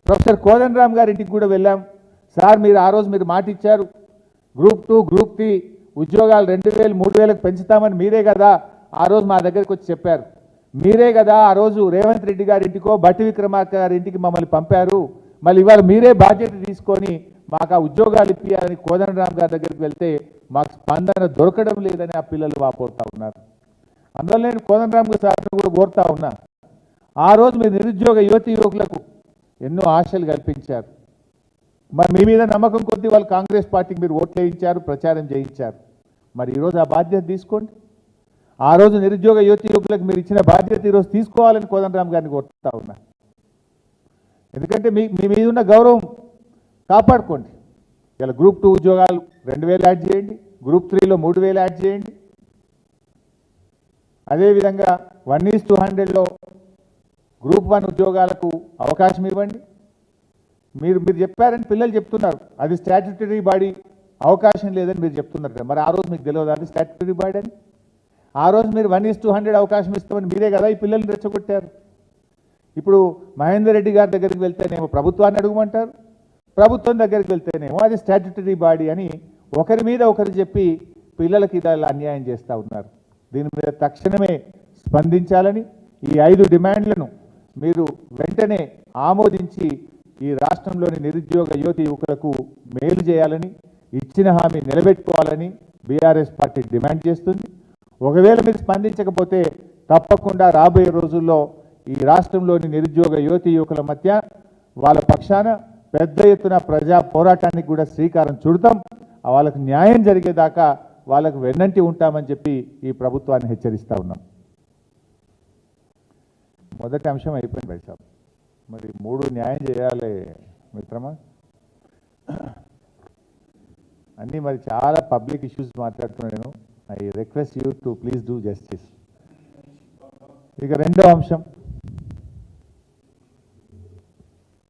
Professor Kodandaram గారి ఇంటికి కూడా వెళ్ళాం. సార్ మీరు ఆ రోజు మీరు మాట ఇచ్చారు, గ్రూప్ 2 గ్రూప్ 3 ఉద్యోగాలు 2000 3000కు పెంచుతామని మీరే కదా ఆ రోజు మా దగ్గరికి వచ్చి చెప్పారు. మీరే కదా ఆ రోజు రేవంత్ రెడ్డి గారి ఇంటికో బట్టి విక్రమార్క గారి ఇంటికి మమ్మల్ని పంపారు. మళ్ళీ ఇవాళ మీరే బాధ్యత తీసుకొని మాకు ఆ ఉద్యోగాలు ఇప్పించాలని కోదండరామ్ గారి దగ్గరికి వెళ్తే మాకు స్పందన దొరకడం లేదని ఆ పిల్లలు వాపోతా ఉన్నారు. అందువల్ల నేను కోదండరామ్ గారు కూడా కోరుతా ఉన్నా, ఆ రోజు మీరు నిరుద్యోగ యువతి యువకులకు ఎన్నో ఆశలు కల్పించారు. మరి మీ మీద నమ్మకం కొద్దీ వాళ్ళు కాంగ్రెస్ పార్టీకి మీరు ఓట్లు వేయించారు, ప్రచారం చేయించారు. మరి ఈరోజు ఆ బాధ్యత తీసుకోండి. ఆ రోజు నిరుద్యోగ యువతి యువకులకు మీరు ఇచ్చిన బాధ్యత ఈరోజు తీసుకోవాలని కోదండరామ్ గారిని కోరుతా ఉన్నా. ఎందుకంటే మీ మీద ఉన్న గౌరవం కాపాడుకోండి. ఇలా గ్రూప్ 2 ఉద్యోగాలు 2000 యాడ్ చేయండి, గ్రూప్ 3లో 3000 యాడ్ చేయండి. అదేవిధంగా 1:100లో గ్రూప్ 1 ఉద్యోగాలకు అవకాశం ఇవ్వండి. మీరు చెప్పారని పిల్లలు చెప్తున్నారు, అది స్టాట్యూటరీ బాడీ అవకాశం లేదని మీరు చెప్తున్నారు. మరి ఆ రోజు మీకు తెలియదు అది స్టాట్యూటరీ బాడీ అని? ఆ రోజు మీరు 1:100 అవకాశం ఇస్తామని మీరే కదా ఈ పిల్లల్ని రెచ్చగొట్టారు. ఇప్పుడు మహేందర్ రెడ్డి గారి దగ్గరికి వెళ్తేనేమో ప్రభుత్వాన్ని అడుగుమంటారు, ప్రభుత్వం దగ్గరికి వెళ్తేనేమో అది స్టాట్యూటరీ బాడీ అని ఒకరి మీద ఒకరు చెప్పి పిల్లలకి ఇలా అన్యాయం చేస్తూ ఉన్నారు. దీని మీద తక్షణమే స్పందించాలని, ఈ 5 డిమాండ్లను మీరు వెంటనే ఆమోదించి ఈ రాష్ట్రంలోని నిరుద్యోగ యువతి యువకులకు మేలు చేయాలని, ఇచ్చిన హామీ నిలబెట్టుకోవాలని బీఆర్ఎస్ పార్టీ డిమాండ్ చేస్తుంది. ఒకవేళ మీరు స్పందించకపోతే తప్పకుండా రాబోయే రోజుల్లో ఈ రాష్ట్రంలోని నిరుద్యోగ యువతి యువకుల మధ్య వాళ్ళ పక్షాన పెద్ద ఎత్తున ప్రజా పోరాటానికి కూడా శ్రీకారం చుడతాం. వాళ్ళకు న్యాయం జరిగేదాకా వాళ్ళకు వెన్నంటి ఉంటామని చెప్పి ఈ ప్రభుత్వాన్ని హెచ్చరిస్తూ ఉన్నాం. మొదటి అంశం అయిపోయింది బయట. మరి 3 న్యాయం చేయాలి మిత్రమా. అన్నీ మరి చాలా పబ్లిక్ ఇష్యూస్ మాట్లాడుతున్నాను నేను. I request you to please do justice. ఇక రెండో అంశం